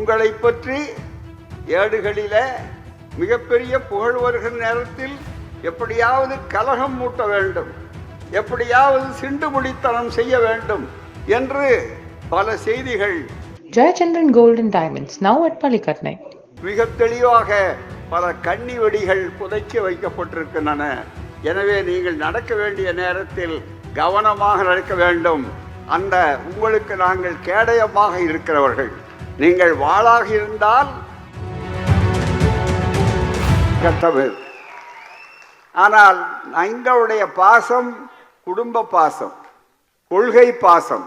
உங்களை பற்றி ஏடுகளில மிகப்பெரிய புகழ் வருகிற நேரத்தில் எப்படியாவது கலகம் மூட்ட வேண்டும், எப்படியாவது சிண்டுமுடித்தனம் செய்ய வேண்டும் என்று பல செய்திகள் Jayachandran Gold and Diamonds, now at Palikatnai. மிக தெளிவாக பல கண்ணி வெடிகள் புதைக்க வைக்கப்பட்டிருக்கின்றன. எனவே நீங்கள் நடக்க வேண்டிய நேரத்தில் கவனமாக நடக்க வேண்டும். அந்த உங்களுக்கு நாங்கள் கேடயமாக இருக்கிறவர்கள். நீங்கள் வாளாக இருந்தால் கட்டவே. ஆனால் எங்களுடைய பாசம் குடும்ப பாசம், கொள்கை பாசம்.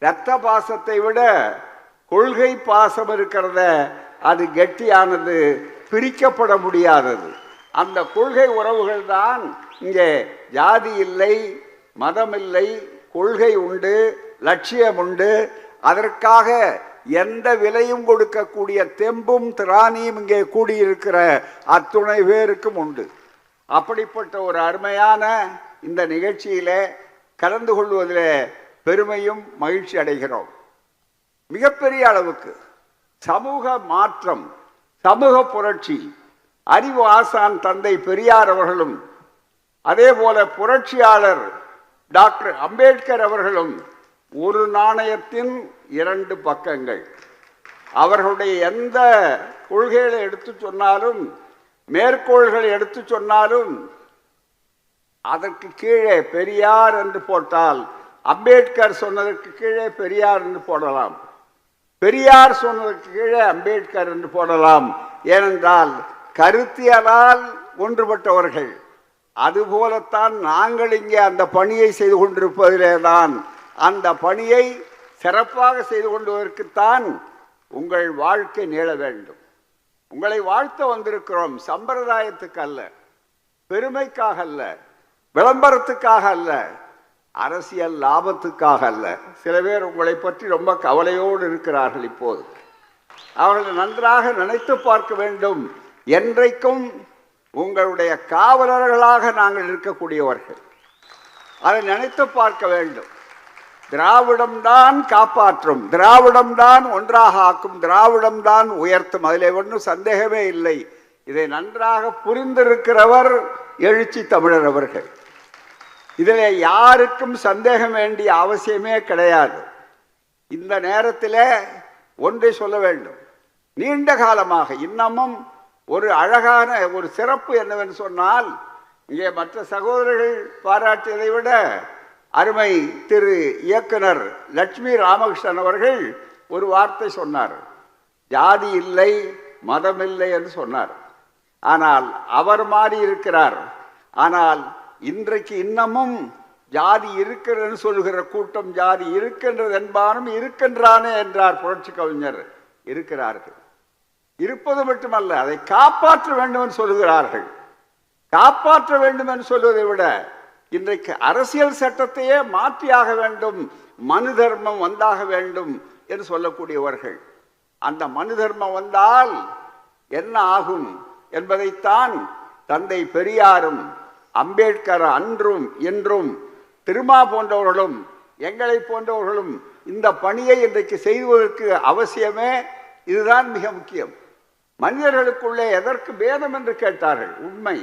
இரத்த பாசத்தை விட கொள்கை பாசம் இருக்கிறத, அது கெட்டியானது, பிரிக்கப்பட முடியாதது. அந்த கொள்கை உறவுகள் தான் இங்கே ஜாதி இல்லை, மதம் இல்லை, கொள்கை உண்டு, லட்சியம் உண்டு. அதற்காக எந்த விலையும் கொடுக்கக்கூடிய தெம்பும் திராணியும் இங்கே கூடியிருக்கிற அத்துணை பேருக்கும் உண்டு. அப்படிப்பட்ட ஒரு அருமையான இந்த நிகழ்ச்சியில கலந்து கொள்வதில் பெருமையும் மகிழ்ச்சி அடைகிறோம். மிகப்பெரிய அளவுக்கு சமூக மாற்றம், சமூக புரட்சி, அறிவு ஆசான் தந்தை பெரியார் அவர்களும் அதே போல புரட்சியாளர் டாக்டர் அம்பேத்கர் அவர்களும் ஒரு நாணயத்தின் இரண்டு பக்கங்கள். அவர்களுடைய எந்த கொள்கைகளை எடுத்து சொன்னாலும், மேற்கோள்களை எடுத்து சொன்னாலும், அதற்கு கீழே பெரியார் என்று போட்டால் அம்பேத்கர் சொன்னதற்கு கீழே பெரியார் என்று போடலாம், பெரியார் சொன்னதற்கு கீழே அம்பேத்கர் என்று போடலாம். ஏனென்றால் கருத்தியலால் ஒன்றுபட்டவர்கள். அதுபோலத்தான் நாங்கள் இங்கே அந்த பணியை செய்து கொண்டிருப்பதிலே தான், அந்த பணியை சிறப்பாக செய்து கொண்டுவதற்குத்தான் உங்கள் வாழ்க்கை நீள வேண்டும். உங்களை வாழ்த்த வந்திருக்கிறோம். சம்பிரதாயத்துக்கு அல்ல, பெருமைக்காக அல்ல, விளம்பரத்துக்காக அல்ல, அரசியல் லாபத்துக்காக அல்ல. சில பேர் உங்களை பற்றி ரொம்ப கவலையோடு இருக்கிறார்கள். இப்போது அவர்களை நன்றாக நினைத்து பார்க்க வேண்டும். என்றைக்கும் உங்களுடைய காவலர்களாக நாங்கள் இருக்கக்கூடியவர்கள். அதை நினைத்து பார்க்க வேண்டும். திராவிடம்தான் காப்பாற்றும், திராவிடம்தான் ஒன்றாக ஆக்கும், திராவிடம்தான் உயர்த்தும். அதில் ஒன்றும் சந்தேகமே இல்லை. இதை நன்றாக புரிந்திருக்கிறவர் எழுச்சி தமிழர் அவர்கள். இதில் யாருக்கும் சந்தேகம் வேண்டிய அவசியமே கிடையாது. இந்த நேரத்தில் ஒன்றை சொல்ல வேண்டும். நீண்ட காலமாக இன்னமும் ஒரு அழகான ஒரு சிறப்பு என்னவென்று சொன்னால், இங்கே மற்ற சகோதரர்கள் பாராட்டியதை விட அருமை திரு இயக்குனர் லட்சுமி ராமகிருஷ்ணன் அவர்கள் ஒரு வார்த்தை சொன்னார். ஜாதி இல்லை, மதம் இல்லை என்று சொன்னார். ஆனால் அவர் மாறி இருக்கிறார். ஆனால் இன்றைக்கு இன்னமும் ஜாதி இருக்கிறது சொல்கிற கூட்டம், ஜாதி இருக்கின்றது என்பானும் இருக்கின்றானே என்றார் புரட்சி கவிஞர். இருக்கிறார்கள், இருப்பது மட்டுமல்ல, அதை காப்பாற்ற வேண்டும் என்று சொல்கிறார்கள். காப்பாற்ற வேண்டும் என்று சொல்வதை விட இன்றைக்கு அரசியல் சட்டத்தையே மாற்றியாக வேண்டும், மனு தர்மம் வந்தாக வேண்டும் என்று சொல்லக்கூடியவர்கள். அந்த மனு தர்மம் வந்தால் என்ன ஆகும் என்பதைத்தான் தந்தை பெரியாரும் அம்பேத்கர் அன்றும் என்றும் திருமா போன்றவர்களும் எங்களை போன்றவர்களும் இந்த பணியை இன்றைக்கு செய்வதற்கு அவசியமே இதுதான் மிக முக்கியம். மனிதர்களுக்குள்ளே எதற்கு பேதம் என்று கேட்டார்கள். உண்மை.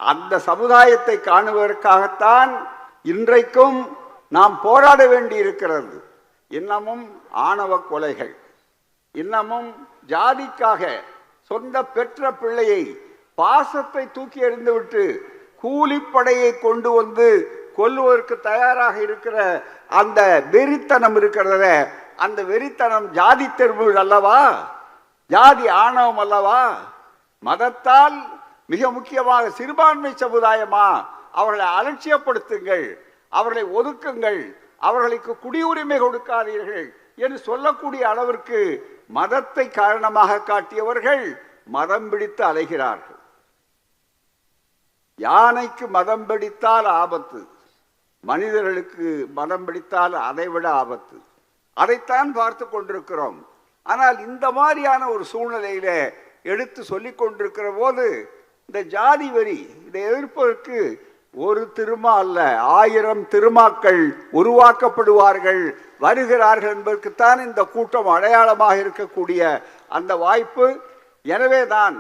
அந்த சமுதாயத்தை காணுவதற்காகத்தான் இன்றைக்கும் நாம் போராட வேண்டி இருக்கிறது. இன்னமும் ஆணவ கொலைகள், இன்னமும் ஜாதிக்காக சொந்த பெற்ற பிள்ளையை பாசத்தை தூக்கி எறிந்துவிட்டு கூலிப்படையை கொண்டு வந்து கொல்லுவதற்கு தயாராக இருக்கிற அந்த வெறித்தனம் இருக்கிறத, அந்த வெறித்தனம் ஜாதி தெருவு அல்லவா, ஜாதி ஆணவம் அல்லவா? மதத்தால் மிக முக்கியமாக சிறுபான்மை சமுதாயமா, அவர்களை அலட்சியப்படுத்துங்கள், அவர்களை ஒதுக்குங்கள், அவர்களுக்கு குடியுரிமை கொடுக்காதீர்கள் என்று சொல்லக்கூடிய அளவிற்கு மதத்தை காரணமாக காட்டியவர்கள் மதம் பிடித்து அலைகிறார்கள். யானைக்கு மதம் பிடித்தால் ஆபத்து, மனிதர்களுக்கு மதம் பிடித்தால் அதைவிட ஆபத்து. அதைத்தான் பார்த்து கொண்டிருக்கிறோம். ஆனால் இந்த மாதிரியான ஒரு சூழ்நிலையில எடுத்து சொல்லிக் கொண்டிருக்கிற போது இந்த ஜாதி வரி இதை எதிர்ப்பதற்கு ஒரு திருமா அல்ல, 1000 திருமாக்கள் உருவாக்கப்படுவார்கள், வருகிறார்கள் என்பதற்குத்தான் இந்த கூட்டம் அடையாளமாக இருக்கக்கூடிய அந்த வாய்ப்பு. எனவேதான்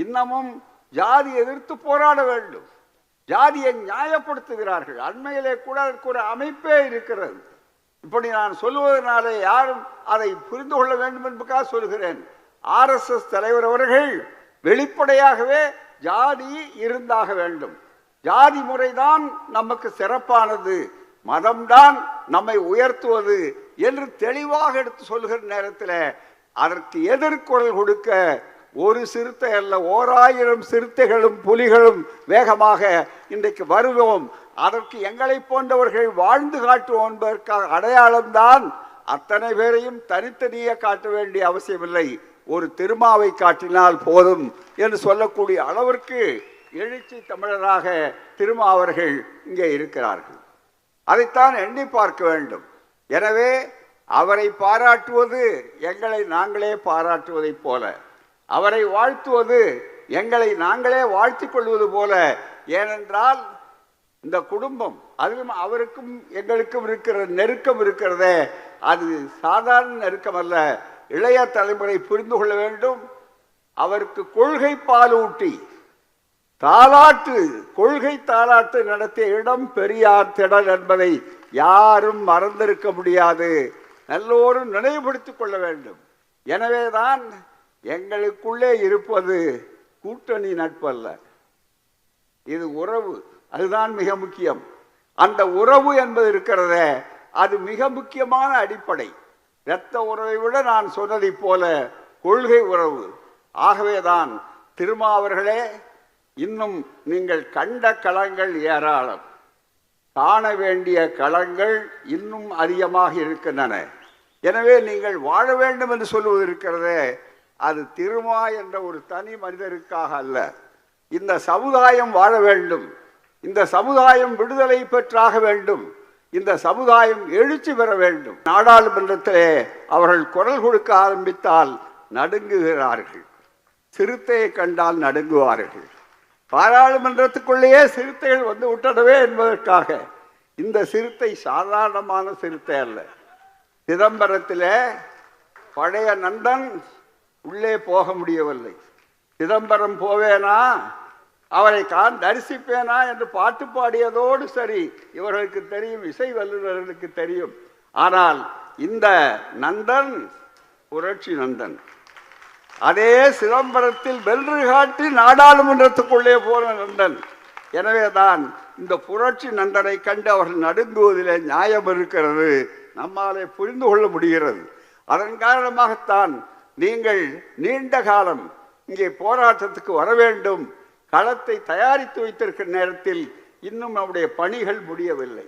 இன்னமும் ஜாதி எதிர்த்து போராட வேண்டும். ஜாதியை நியாயப்படுத்துகிறார்கள். அண்மையிலே கூட அதற்கு ஒரு அமைப்பே இருக்கிறது. இப்படி நான் சொல்லுவதனாலே யாரும் அதை புரிந்து கொள்ள வேண்டும் என்பதற்காக சொல்கிறேன். RSS தலைவர் அவர்கள் வெளிப்படையாகவே ஜாதி இருந்தாக வேண்டும், ஜாதி முறைதான் நமக்கு சிறப்பானது, மதம்தான் நம்மை உயர்த்துவது என்று தெளிவாக எடுத்து சொல்கிற நேரத்தில் அதற்கு எதிர்குரல் கொடுக்க ஒரு சிறுத்தை அல்ல, 1000 சிறுத்தைகளும் புலிகளும் வேகமாக இன்றைக்கு வருவோம். அதற்கு எங்களை போன்றவர்கள் வாழ்ந்து காட்டுவோம் என்பதற்காக அடையாளம்தான். அத்தனை பேரையும் தனித்தனியே காட்ட வேண்டிய அவசியமில்லை, ஒரு திருமாவை காட்டினால் போதும் என்று சொல்லக்கூடிய அளவிற்கு எழுச்சி தமிழராக திருமா அவர்கள் இங்கே இருக்கிறார்கள். அதைத்தான் எண்ணி பார்க்க வேண்டும். எனவே அவரை பாராட்டுவது எங்களை நாங்களே பாராட்டுவதைப் போல, அவரை வாழ்த்துவது எங்களை நாங்களே வாழ்த்திக் கொள்வது போல. ஏனென்றால் இந்த குடும்பம், அதுவும் அவருக்கும் எங்களுக்கும் இருக்கிற நெருக்கம் இருக்கிறதே, அது சாதாரண நெருக்கம் அல்ல. இளைய தலைமுறை புரிந்து கொள்ள வேண்டும். அவருக்கு கொள்கை பாலூட்டி தாலாட்டு, கொள்கை தாலாட்டு நடத்திய இடம் பெரியார் திடல் என்பதை யாரும் மறந்திருக்க முடியாது. எல்லோரும் நினைவுபடுத்திக் கொள்ள வேண்டும். எனவேதான் எங்களுக்குள்ளே இருப்பது கூட்டணி நட்பு அல்ல, இது உறவு. அதுதான் மிக முக்கியம். அந்த உறவு என்பது இருக்கிறதே, அது மிக முக்கியமான அடிப்படை. இரத்த உறவை விட நான் சொன்னதை போல கொள்கை உறவு. ஆகவேதான் திருமா அவர்களே, இன்னும் நீங்கள் கண்ட களங்கள் ஏராளம், காண வேண்டிய களங்கள் இன்னும் அதிகமாக இருக்கின்றன. எனவே நீங்கள் வாழ வேண்டும் என்று சொல்வது இருக்கிறதே, அது திருமா என்ற ஒரு தனி மனிதருக்காக அல்ல. இந்த சமுதாயம் வாழ வேண்டும், இந்த சமுதாயம் விடுதலை பெற்றாக வேண்டும், இந்த சமுதாயம் எழுச்சி பெற வேண்டும். நாடாளுமன்றத்திலே அவர்கள் குரல் கொடுக்க ஆரம்பித்தால் நடுங்குகிறார்கள், சிறுத்தையை கண்டால் நடுங்குவார்கள். பாராளுமன்றத்துக்குள்ளேயே சிறுத்தைகள் வந்து விட்டனவே என்பதற்காக. இந்த சிறுத்தை சாதாரணமான சிறுத்தை அல்ல. சிதம்பரத்திலே பழைய நண்டன் உள்ளே போக முடியவில்லை. சிதம்பரம் போவேனா, அவரை தரிசிப்பேனா என்று பாட்டு பாடியதோடு சரி, இவர்களுக்கு தெரியும், இசை வல்லுநர்களுக்கு தெரியும். ஆனால் இந்த நந்தன் புரட்சி நந்தன். அதே சிதம்பரத்தில் வென்று காட்டி நாடாளுமன்றத்துக்குள்ளே போன நந்தன். எனவேதான் இந்த புரட்சி நந்தனை கண்டு அவர்கள் நடுங்குவதிலே நியாயம் இருக்கிறது, நம்மாலே புரிந்து கொள்ள முடிகிறது. அதன் காரணமாகத்தான் நீங்கள் நீண்ட காலம் இங்கே போராட்டத்துக்கு வர வேண்டும். களத்தை தயாரித்து வைத்திருக்கிற நேரத்தில் இன்னும் நம்முடைய பணிகள் முடியவில்லை.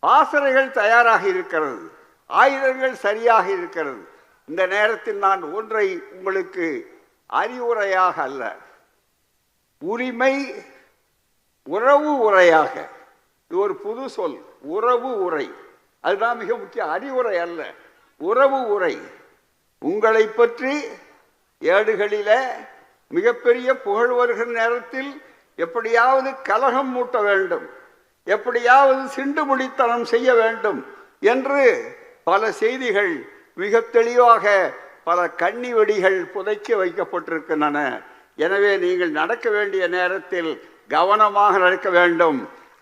ஆசிரியர்கள் தயாராக இருக்கிறது, ஆயுதங்கள் சரியாக இருக்கிறது. இந்த நேரத்தில் நான் ஒன்றை உங்களுக்கு அறிவுரையாக அல்ல, உரிமை உறவு உரையாக, இது ஒரு புது சொல், உறவு உரை, அதுதான் மிக முக்கிய. அறிவுரை அல்ல, உறவு உரை. உங்களை பற்றி ஏடுகளில மிகப்பெரிய புகழ் வருகிற நேரத்தில் எப்படியாவது கலகம் மூட்ட வேண்டும், எப்படியாவது சிண்டு முடித்தனம் செய்ய வேண்டும் என்று பல செய்திகள் மிக தெளிவாக, பல கண்ணி வெடிகள் புதைக்க வைக்கப்பட்டிருக்கின்றன. எனவே நீங்கள் நடக்க வேண்டிய நேரத்தில் கவனமாக நடக்க வேண்டும்.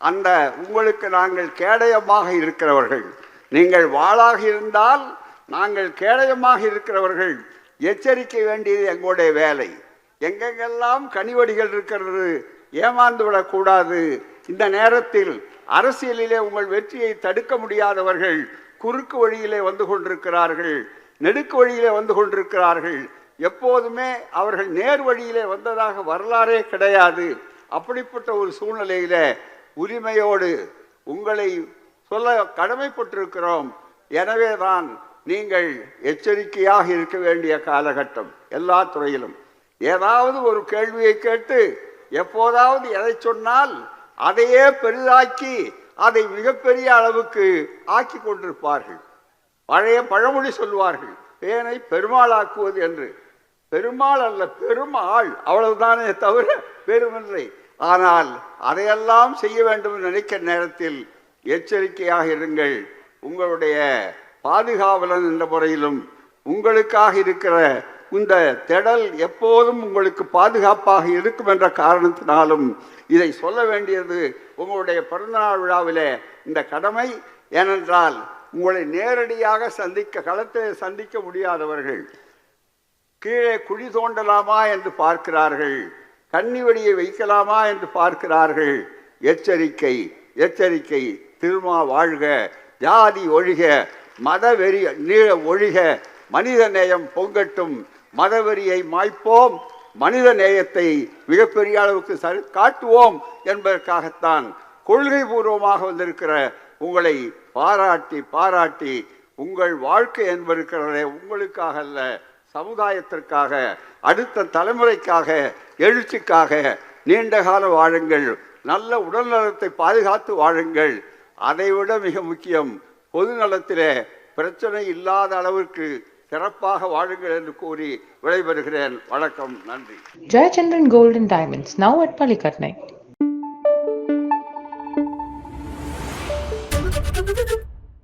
அந்த உங்களுக்கு நாங்கள் கேடயமாக இருக்கிறவர்கள், நீங்கள் வாளாக இருந்தால் நாங்கள் கேடயமாக இருக்கிறவர்கள். எச்சரிக்கை வேண்டியது எங்களுடைய வேலை. எங்கெங்கெல்லாம் கனிவடிகள் இருக்கிறது, ஏமாந்து விடக்கூடாது. இந்த நேரத்தில் அரசியலிலே உங்கள் வெற்றியை தடுக்க முடியாதவர்கள் குறுக்கு வழியிலே வந்து கொண்டிருக்கிறார்கள், நெடுக்கு வழியிலே வந்து கொண்டிருக்கிறார்கள். எப்போதுமே அவர்கள் நேர் வழியிலே வந்ததாக வரலாறே கிடையாது. அப்படிப்பட்ட ஒரு சூழ்நிலையில உரிமையோடு உங்களை சொல்ல கடமைப்பட்டிருக்கிறோம். எனவேதான் நீங்கள் எச்சரிக்கையாக இருக்க வேண்டிய காலகட்டம். எல்லா துறையிலும் ஏதாவது ஒரு கேள்வியை கேட்டு எப்போதாவது எதை சொன்னால் அதையே பெரிதாக்கி அதை மிகப்பெரிய அளவுக்கு ஆக்கி கொண்டிருப்பார்கள். பழைய பழமொழி சொல்வார்கள், பேனை பெருமாளாக்குவது என்று. பெருமாள் அல்ல, பெருமாள், அவ்வளவுதானே தவிர பெருமில்லை. ஆனால் அதையெல்லாம் செய்ய வேண்டும் என்று நினைக்கிற நேரத்தில் எச்சரிக்கையாக இருங்கள். உங்களுடைய பாதுகாவலன் என்ற முறையிலும் உங்களுக்காக இருக்கிற இந்த திடல் எப்போதும் உங்களுக்கு பாதுகாப்பாக இருக்கும் என்ற காரணத்தினாலும் இதை சொல்ல வேண்டியது உங்களுடைய பிறந்தநாள் விழாவிலே இந்த கடமை. ஏனென்றால் உங்களை நேரடியாக களத்தில் சந்திக்க முடியாதவர்கள் கீழே குழி தோண்டலாமா என்று பார்க்கிறார்கள், கன்னி வெடியை வைக்கலாமா என்று பார்க்கிறார்கள். எச்சரிக்கை, எச்சரிக்கை. திருமா வாழ்க, ஜாதி ஒழிக, மதவெறி ஒழிக, மனித நேயம் பொங்கட்டும், மதவெறியை மாய்ப்போம், மனித நேயத்தை மிகப்பெரிய அளவுக்கு காட்டுவோம் என்பதற்காகத்தான் கொள்கை பூர்வமாக வந்திருக்கிற உங்களை பாராட்டி பாராட்டி உங்கள் வாழ்க்கை என்பதற்கிறதே உங்களுக்காக அல்ல, சமுதாயத்திற்காக, அடுத்த தலைமுறைக்காக, எழுச்சிக்காக நீண்டகால வாழுங்கள், நல்ல உடல் நலத்தை பாதுகாத்து வாழுங்கள். அதைவிட மிக முக்கியம், பொது நலத்திலே பிரச்சனை இல்லாத அளவிற்கு சிறப்பாக வாழுங்கள் என்று கூறி விடைபெறுகிறேன். வணக்கம், நன்றி. Jayachandran Gold and Diamonds, now at Palikatnai.